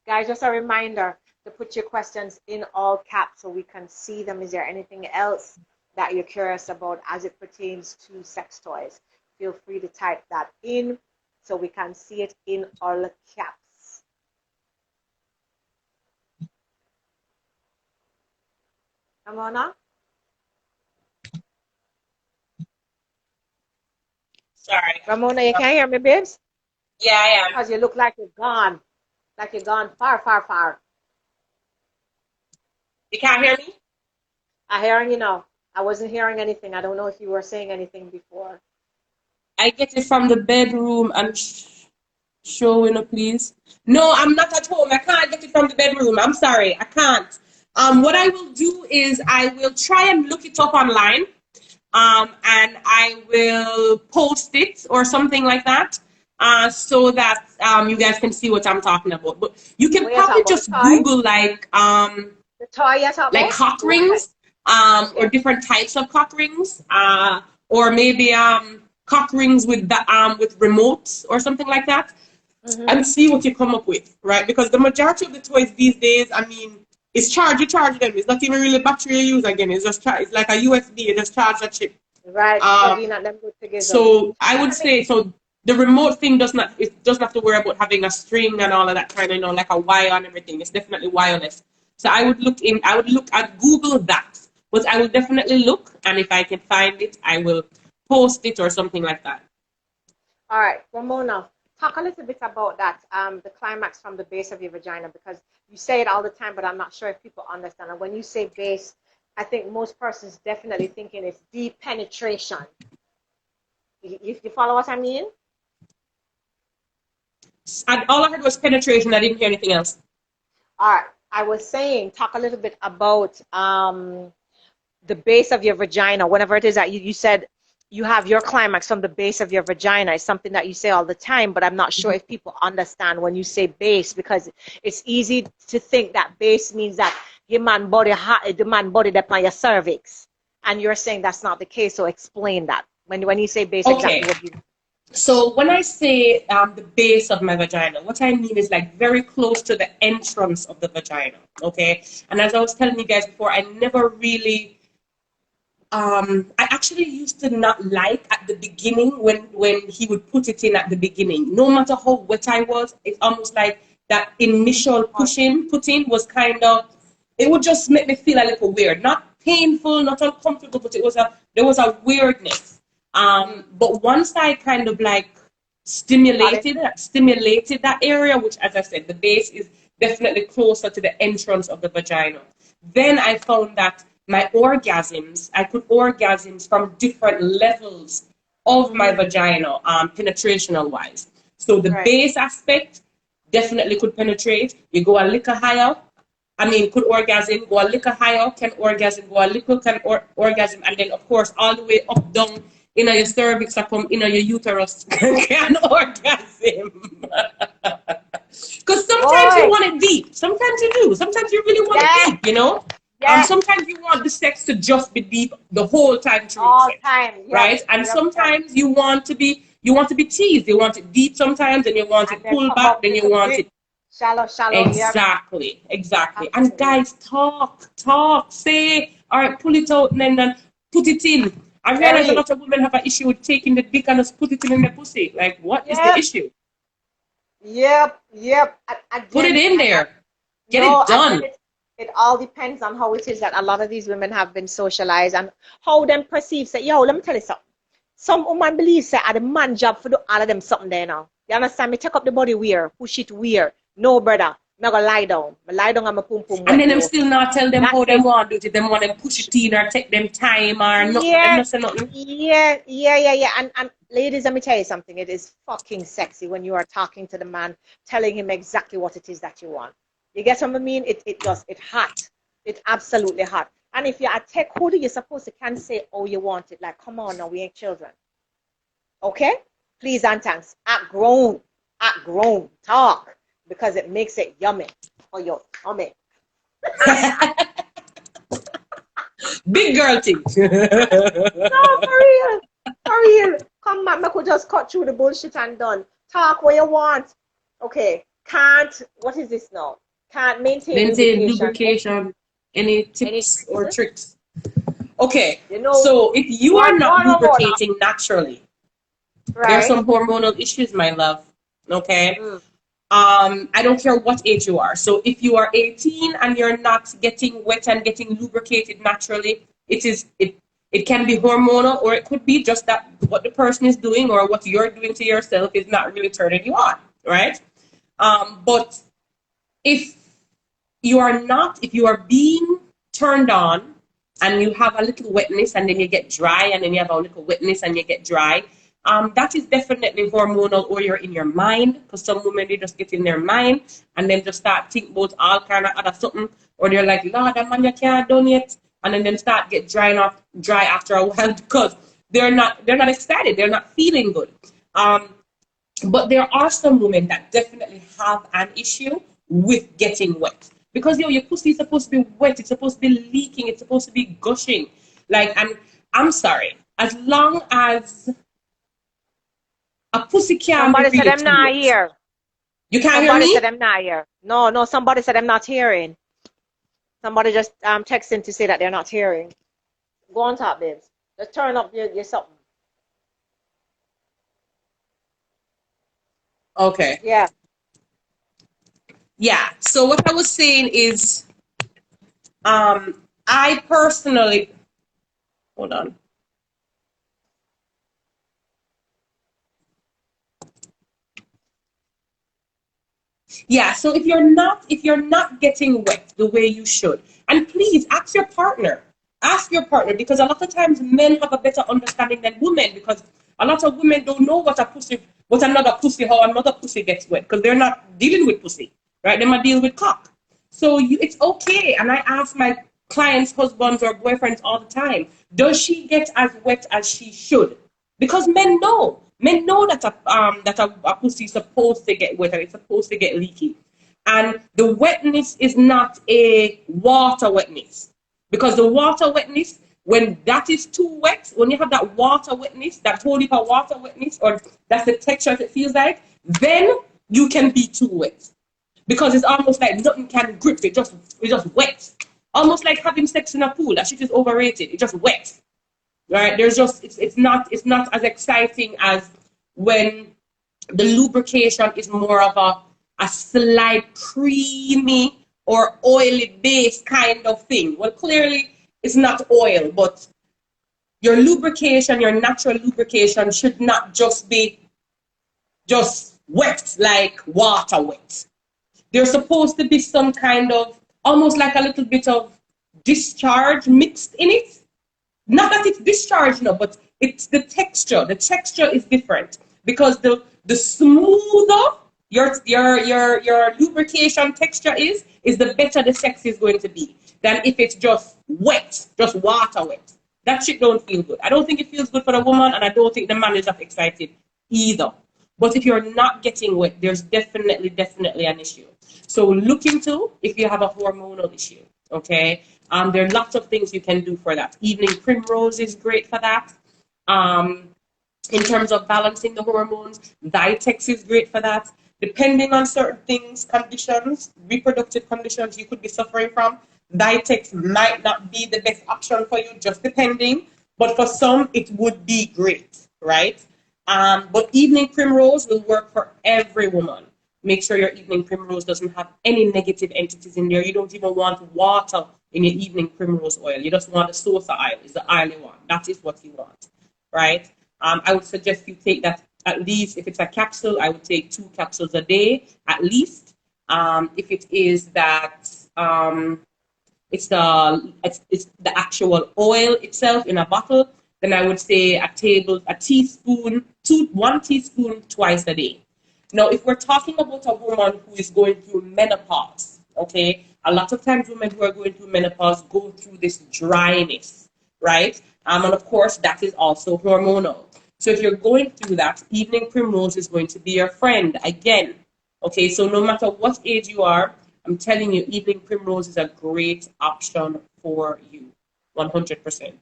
Guys, just a reminder to put your questions in all caps so we can see them. Is there anything else that you're curious about as it pertains to sex toys? Feel free to type that in so we can see it in all caps. Ramona? Sorry. Ramona, you can't hear me, babes? Yeah, I am. Because you look like you're gone. Like you're gone far, far, far. You can't hear me? I'm hearing you now. I wasn't hearing anything. I don't know if you were saying anything before. I get it from the bedroom and show, please. No, I'm not at home. I can't get it from the bedroom. I'm sorry. I can't. What I will do is I will try and look it up online. And I will post it or something like that. so that you guys can see what I'm talking about. But you can What you probably talking about? just The toy? Google The toy you talking like about? cock The one that, rings, or okay. different types of cock rings, or maybe cock rings with remotes or something like that, Mm-hmm. and see what you come up with, right? Because the majority of the toys these days, I mean, it's charge. You charge them. It's not even really battery you use again. It's just it's like a USB. You just charge a chip. Right, Um, plug in and them good together. so I would I mean, say so. The remote thing it doesn't have to worry about having a string and all of that kind of, like a wire and everything. It's definitely wireless. So I would look at Google that, but I will definitely look, and if I can find it, I will post it or something like that. all right, Ramona, talk a little bit about that, the climax from the base of your vagina, because you say it all the time, but I'm not sure if people understand. And when you say base, I think most persons definitely thinking it's deep penetration. You follow what I mean? And all I heard was penetration. I didn't hear anything else. All right, I was saying, talk a little bit about the base of your vagina. Whenever it is that you said you have your climax from the base of your vagina, is something that you say all the time, but I'm not sure if people understand when you say base, because it's easy to think that base means that your man body, the man body up on your cervix, and you're saying that's not the case. So explain that when you say base, Okay. exactly what you. So when I say the base of my vagina, what I mean is like very close to the entrance of the vagina. Okay. And as I was telling you guys before, I never really I actually used to not like at the beginning when he would put it in at the beginning. No matter how wet I was, it's almost like that initial putting was kind of, it would just make me feel a little weird. Not painful, not uncomfortable, but there was a weirdness. But once I kind of like stimulated that area, which, as I said, the base is definitely closer to the entrance of the vagina. Then I found that I could orgasms from different levels of my vagina, penetrational wise. So the Right. base aspect definitely could penetrate. You go a little higher. I mean, could orgasm, go a little higher, can orgasm, go a little, can orgasm, and then, of course, all the way up, down, your cervix, come your uterus, can orgasm. Because sometimes you Boy, want it deep. Sometimes you do. Sometimes you really want yes, it deep. yes, Sometimes you want the sex to just be deep the whole time through the all sex, time. Yep, right? And yep, yep. sometimes you want to be teased. You want it deep sometimes, and you want And it then pulled come back, up then you little want bit, it. shallow, shallow. Yep, Exactly. And absolutely. guys, talk, say, all right, pull it out, and then put it in. I realize a Very. lot of women have an issue with taking the dick and just put it in their pussy. Like, what is the Yep, issue? yep. Put it Again, in there. Get it no, again, done. it all depends on how it is that a lot of these women have been socialized and how them perceive. Say, yo, let me tell you something. Some woman believe say, the man job for do all of them something there now. You understand me? Take up the body weird, push it weird. No, brother. I'm not gonna lie down. I lie down and my pum pum And wet then them though. still not tell them That's how them it. want to do it. Them want them push it in or take them time or nothing. Them Yeah, not say nothing. yeah. And ladies, let me tell you something. It is fucking sexy when you are talking to the man, telling him exactly what it is that you want. You get what I mean? It hot. It's absolutely hot. And if you're a tech hoodie, you're supposed to can say, oh, you want it. Like, come on now, we ain't children. Okay? Please and thanks. Act grown, talk. Because it makes it yummy for your tummy. Big girl thing. No, for real. For real. Come back, I could just cut through the bullshit and done. Talk what you want. Okay. Can't, what is this now? Can't maintain Maintain lubrication. lubrication. Any Any tips or tricks? tricks? Okay. You know, So if you are go not on, Ramona. lubricating naturally, there are Right? some hormonal issues, my love. Okay. Mm. I don't care what age you are. So if you are 18 and you're not getting wet and getting lubricated naturally, it can be hormonal, or it could be just that what the person is doing or what you're doing to yourself is not really turning you on, right? But if if you are being turned on and you have a little wetness and then you get dry and then you have a little wetness and you get dry, that is definitely hormonal, or you're in your mind, because some women, they just get in their mind and then just start think about all kind of other something, or they're like, Lord, that man, you can't done yet, and then start get dry after a while because they're not excited, they're not feeling good. But there are some women that definitely have an issue with getting wet. Because your pussy is supposed to be wet, it's supposed to be leaking, it's supposed to be gushing. Like, and I'm sorry, as long as a pussy can't be Somebody said really I'm too not wet. here. You can't hear Somebody said me? I'm not here. No, no, somebody said I'm not hearing. Somebody just texting to say that they're not hearing. Go on top, babes. Just turn up your something. Okay. Yeah. Yeah. So what I was saying is, I personally, hold on. Yeah, so if you're not getting wet the way you should, and please ask your partner, because a lot of times men have a better understanding than women, because a lot of women don't know how another pussy gets wet, because they're not dealing with pussy, right? They might deal with cock. So it's okay. And I ask my clients' husbands or boyfriends all the time, does she get as wet as she should? Because men know. Men know that a pussy is supposed to get wet and it's supposed to get leaky. And the wetness is not a water wetness. Because the water wetness, when that is too wet, when you have that water wetness, that whole heap of water wetness, or that's the texture it feels like, then you can be too wet. Because it's almost like nothing can grip it, just wet. Almost like having sex in a pool. That shit is overrated. It's just wet. Right? It's not as exciting as when the lubrication is more of a slight creamy or oily based kind of thing. Well, clearly it's not oil, but your lubrication, your natural lubrication should not just be just wet like water wet. There's supposed to be some kind of almost like a little bit of discharge mixed in it. Not that it's discharged, no, but it's the texture. The texture is different because the smoother your lubrication texture is the better the sex is going to be than if it's just wet, just water wet. That shit don't feel good. I don't think it feels good for the woman, and I don't think the man is that excited either. But if you're not getting wet, there's definitely an issue. So look into if you have a hormonal issue. Okay. There are lots of things you can do for that. Evening primrose is great for that. Um, in terms of balancing the hormones, Vitex is great for that. Depending on certain things, conditions, reproductive conditions you could be suffering from, Vitex might not be the best option for you, just depending. But for some, it would be great, right? But evening primrose will work for every woman. Make sure your evening primrose doesn't have any negative entities in there. You don't even want water in your evening primrose oil. You just want the salsa oil. It's the oil you want. That is what you want, right? I would suggest you take that at least, if it's a capsule, I would take 2 capsules a day at least. If it is that it's the actual oil itself in a bottle, then I would say one teaspoon twice a day. Now, if we're talking about a woman who is going through menopause, okay, a lot of times women who are going through menopause go through this dryness, right? And of course, that is also hormonal. So if you're going through that, evening primrose is going to be your friend again. Okay, so no matter what age you are, I'm telling you, evening primrose is a great option for you, 100%.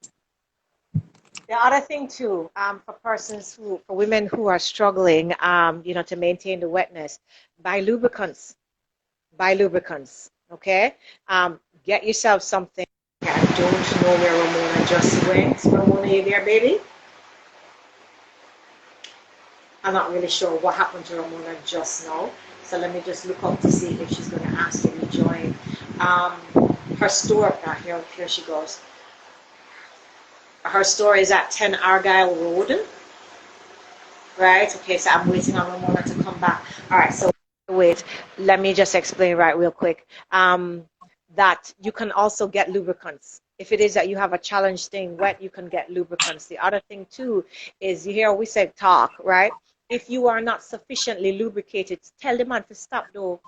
The other thing too, for women who are struggling, to maintain the wetness, buy lubricants. Buy lubricants. Okay. Get yourself something. I don't know where Ramona just went. Ramona, you there, baby? I'm not really sure what happened to Ramona just now. So let me just look up to see if she's going to ask to rejoin. Her store, here she goes. Her store is at 10 Argyle Road. Right? Okay, so I'm waiting on Ramona to come back. All right, so wait. Let me just explain right real quick. That you can also get lubricants. If it is that you have a challenge staying wet, you can get lubricants. The other thing too is, you hear we said talk, right? If you are not sufficiently lubricated, tell the man to stop though.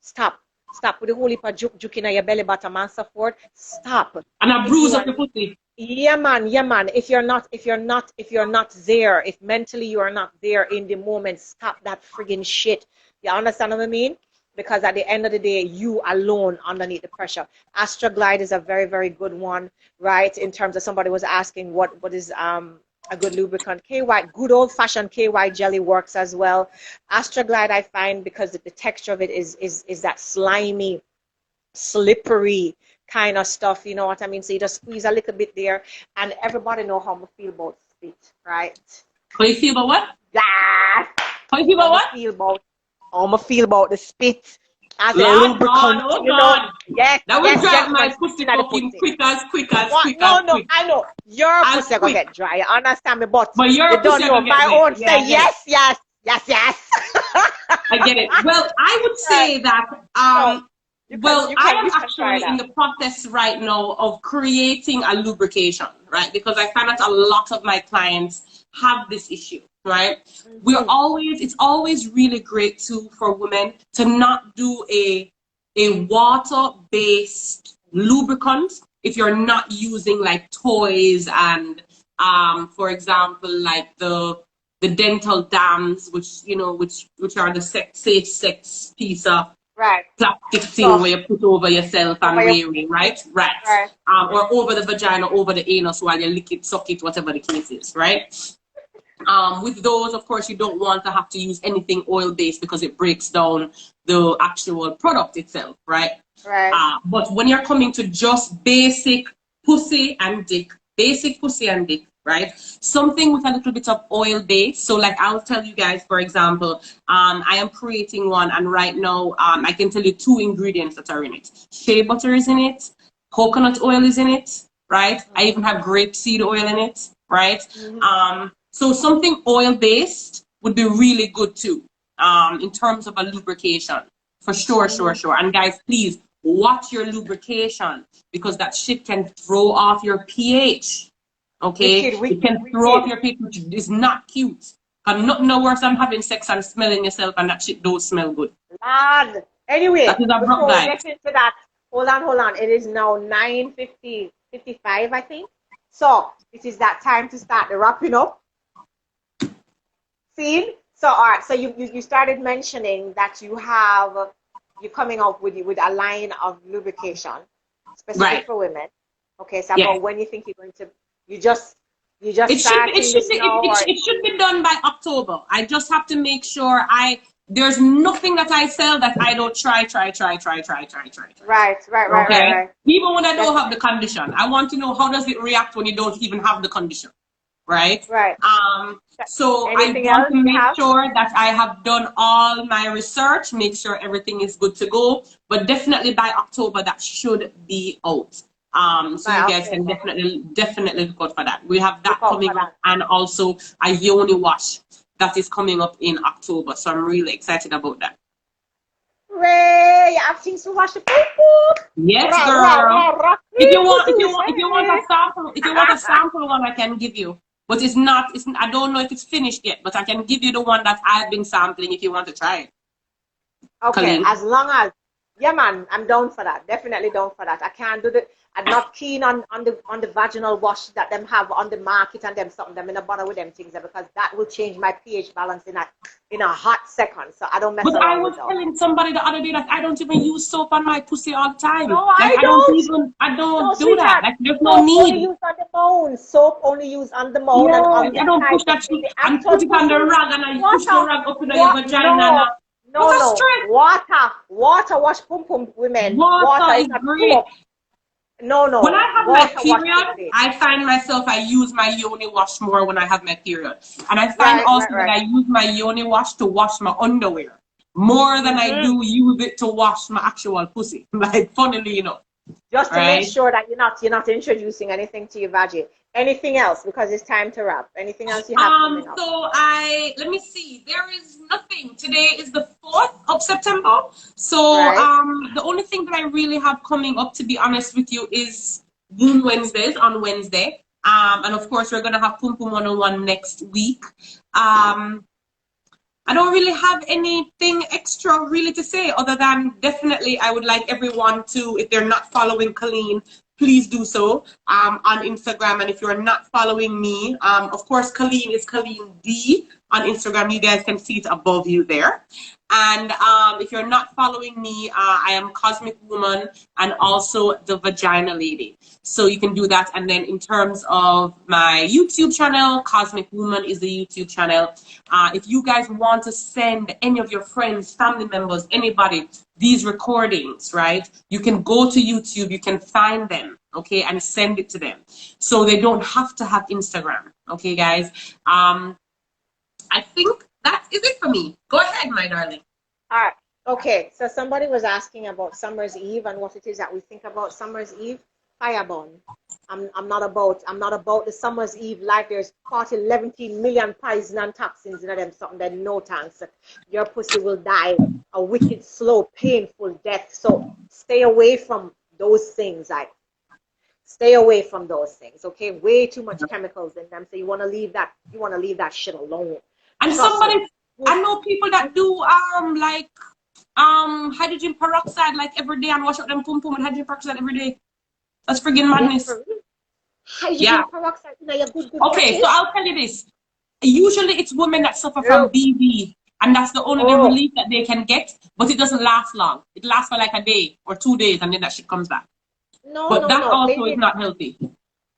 Stop. Stop with the whole heap of juke in your belly button and so forth. Stop. And I If bruise you up are the pussy. Yeah, man. Yeah, man. If you're not there, if mentally you are not there in the moment, stop that friggin' shit. You understand what I mean? Because at the end of the day, you alone underneath the pressure. Astroglide is a very, very good one, right? In terms of somebody was asking what is a good lubricant. KY, good old fashioned KY jelly works as well. Astroglide I find because the texture of it is that slimy, slippery kind of stuff, you know what I mean? So you just squeeze a little bit there, and everybody know how I feel about spit, right? How you feel about what? Yes, How you feel about how I what? feel about how I feel about the spit as a Lord God, lubricant, oh you know? God. Yes, That will yes, drive gentlemen, my spitting pussy at the fucking pussy. quick as quick as What? quick as No, no, quick. I know your As pussy gonna quick. get dry. You understand me? But But you your don't pussy know gonna get my wet. own. Yeah, Say I get it. yes, yes, yes, yes. I get it. Well, I would Right. say that So you can, well, you I can, am you can try actually in that. the process right now of creating a lubrication, right? Because I find that a lot of my clients have this issue, right? Mhm. It's always really great too for women to not do a water-based lubricant if you're not using like toys and for example like the dental dams, which which are the safe sex piece of Right. plastic thing So where you put over yourself over and your wearing, right? Right. right. Or over the vagina, over the anus while you lick it, suck it, whatever the case is, right? With those, of course, you don't want to have to use anything oil-based because it breaks down the actual product itself, right? Right. But when you're coming to just basic pussy and dick, right? Something with a little bit of oil base. So, like, I'll tell you guys, for example, I am creating one, and right now, I can tell you two ingredients that are in it. Shea butter is in it, coconut oil is in it, right? I even have grapeseed oil in it, right? Mhm. So something oil-based would be really good too, in terms of a lubrication. For sure, sure, Mhm. sure. And guys, please watch your lubrication because that shit can throw off your pH. Okay? Wicked, It wicked, can throw off wicked. your pH, which is not cute. And nothing no worse than having sex and smelling yourself and that shit don't smell good. Lad. That Anyway, is a rough before we guy. get into that, hold on, hold on. It is now 9:55, I think. So it is that time to start the wrapping up. Scene. So all right. So you started mentioning that you're coming up with a line of lubrication specific Right. for women. Okay. So Yes. about when you think you're going to, you just you just It starting should this be now, or it should be done by October. I just have to make sure there's nothing that I sell that I don't try. right, right, right, right, Okay? right. Even when I don't have the Definitely. condition. I want to know how does it react when you don't even have the condition. Right? Right. So I Anything want else to you make have? sure that I have done all my research, make sure everything is good to go. But definitely by October that should be out. So By you guys can October. definitely look out for that. We have Look that out for coming up that. and also a yoni wash that is coming up in October. So I'm really excited about that. Ray, you have things to wash the poo. Yes, Rah, rah, rah, girl. rah. If you want a sample, if you want a sample one, I can give you. But I don't know if it's finished yet, but I can give you the one that I've been sampling if you want to try it. Okay, Caleen. as long as, yeah, man, I'm down for that. Definitely down for that. I can't do the. I'm not keen on the vaginal wash that them have on the market and them something. Them in a bother with them things there because that will change my pH balance in a hot second. So I don't mess But I around with was those. telling somebody the other day that I don't even use soap on my pussy all the time. No, Like I don't. I No, don't do that. sweetheart. Like there's no Soap only need. used on the moan. Soap only used on the moan and Yeah, on the I don't side. push that In shit the and actual put it on the pussy, rag and I push the water. rag up in your What? vagina and No, what no, a no. stress. Water. Water wash pum pum women. Water Water is is not great. soap. No, When no. I have my Water wash period, pussy. I find myself I use my yoni wash more when I have my period. And I find Right, right, also that right. I use my yoni wash to wash my underwear more than I Mm-hmm. do use it to wash my actual pussy. Like funnily enough, Just to make right? sure that you're not introducing anything to your vagina. Anything else because it's time to wrap. Anything else you have coming up? So let me see. There is nothing. Today is the 4th of September. So Right. the only thing that I really have coming up, to be honest with you, is Moon Wednesdays on Wednesday. And of course we're gonna have Pum Pum 101 next week. I don't really have anything extra really to say other than definitely I would like everyone to, if they're not following Caleen, please do so on Instagram. And if you're not following me, of course, Caleen is Caleen D on Instagram. You guys can see it above you there. And if you're not following me, I am Cosmic Woman and also the Vagina Lady. So you can do that. And then in terms of my YouTube channel, Cosmic Woman is the YouTube channel. If you guys want to send any of your friends, family members, anybody, these recordings, right? You can go to YouTube, you can find them, okay, and send it to them. So they don't have to have Instagram, okay, guys? I think that is it for me. Go ahead, my darling. All right. Okay. So somebody was asking about Summer's Eve and what it is that we think about Summer's Eve. Fireborn. I'm not about the Summer's Eve life. There's 11 million poison and toxins in them, something that no thanks. Your pussy will die a wicked, slow, painful death. So stay away from those things. Like, stay away from those things. Okay, way too much chemicals in them. So you want to leave that. You want to leave that shit alone. And somebody, I know people that do like hydrogen peroxide like every day and wash up them pum pum with hydrogen peroxide every day. That's friggin' madness. Hydrogen peroxide, you know, you're good. Okay, so I'll tell you this. Usually it's women that suffer from BV, and that's the only relief that they can get, but it doesn't last long. It lasts for like a day or 2 days, and then that shit comes back. But that also is not healthy.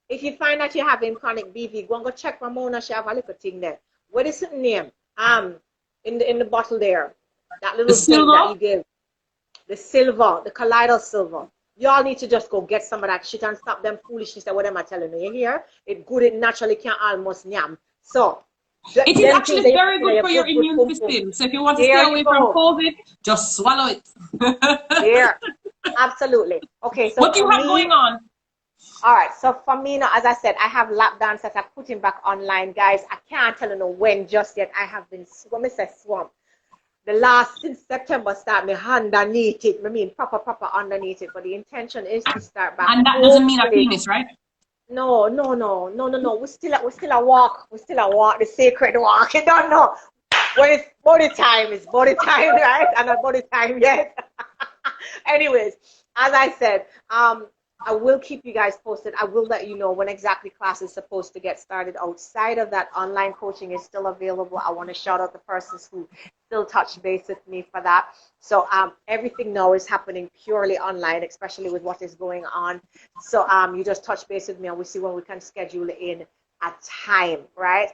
If you find that you're having chronic BV, go and go check Ramona. She have a little thing there. What is the name? In the bottle there, that little thing that you give, the silver, the colloidal silver. Y'all need to just go get some of that shit and stop them foolishness that what am I telling you? You hear? It good. It naturally can almost yam. So it is actually very good for your immune system. So if you want to stay away from COVID, just swallow it. Here, absolutely. Okay. So what do you have going on? All right, so for me now, as I said, I have lap dance that I'm putting back online, guys. I can't tell you when just yet. I have been swamped. The last since September start me underneath it. I mean proper underneath it. But the intention is to start back. And that doesn't mean a penis, right? No. We still a walk. We still a walk. The sacred walk. You don't know when it's body time. It's body time, right? And not body time yet. Anyways, as I said, I will keep you guys posted. I will let you know when exactly class is supposed to get started. Outside of that, online coaching is still available. I want to shout out the persons who still touch base with me for that. So everything now is happening purely online, especially with what is going on. So you just touch base with me and we'll see when we can schedule in a time, right?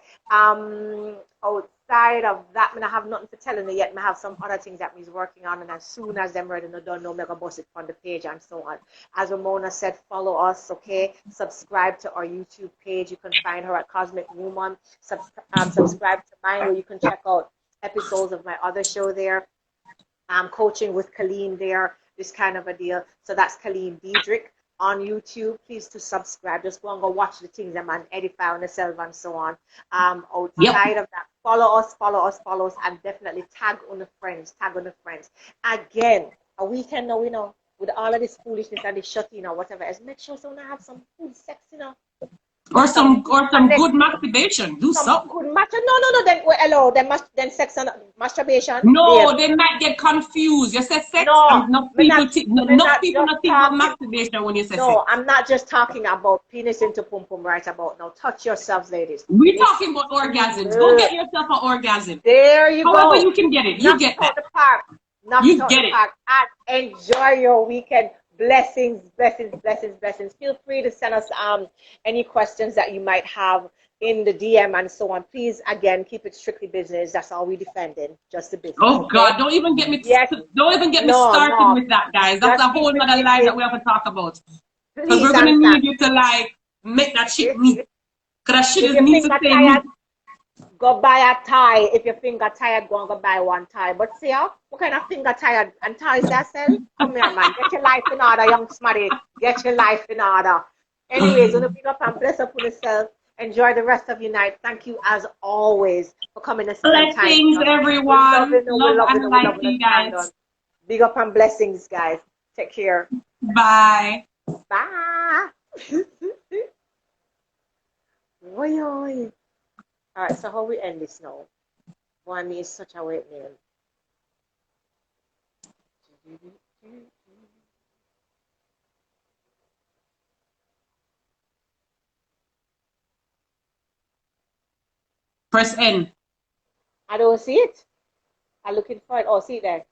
Outside of that, I have nothing to tell you yet. I have some other things that I'm working on, and as soon as them ready, I don't know, I'm gonna bust it on the page and so on. As Ramona said, follow us, okay? Subscribe to our YouTube page. You can find her at Cosmic Woman. Subscribe to mine, where you can check out episodes of my other show there. Coaching with Caleen there, this kind of a deal. So that's Caleen Dierdrick on YouTube. Please to subscribe. Just go and go watch the things and edify on yourself and so on. Outside of that, follow us, and definitely tag on the friends. Again, a weekend now, with all of this foolishness and this shutting or whatever else, make sure someone have some good sex, Or some good masturbation. Do something. Good then sex and masturbation. No, they might get confused. You say sex, no, enough people think about masturbation when you say sex. No, I'm not just talking about penis into pum pum right about now. Touch yourselves, ladies. We're talking about orgasms. Go get yourself an orgasm. There you go. However you can get it. You get that. You get it. And enjoy your weekend. Blessings. Feel free to send us any questions that you might have in the DM and so on. Please, again, keep it strictly business. That's all we defending. Just the business. Oh God, don't even get me started with that, guys. That's a whole other life that we have to talk about. Because we're gonna need you to like make that shit neat. Because that shit is neat to stay neat. Go buy a tie. If your finger tired, go and go buy one tie. But see what kind of finger tired and ties that sell? Come here, man. Get your life in order, young smarty. Get your life in order. Anyways, want to pick up and bless up on yourself. Enjoy the rest of your night. Thank you as always for coming to spend time. Blessings, everyone. Love and light to you guys. Big up and blessings, guys. Take care. Bye. Bye. Oi. All right, so how we end this now? Boy, me is such a wet name. Press N. I don't see it. I'm looking for it. Oh, see it there.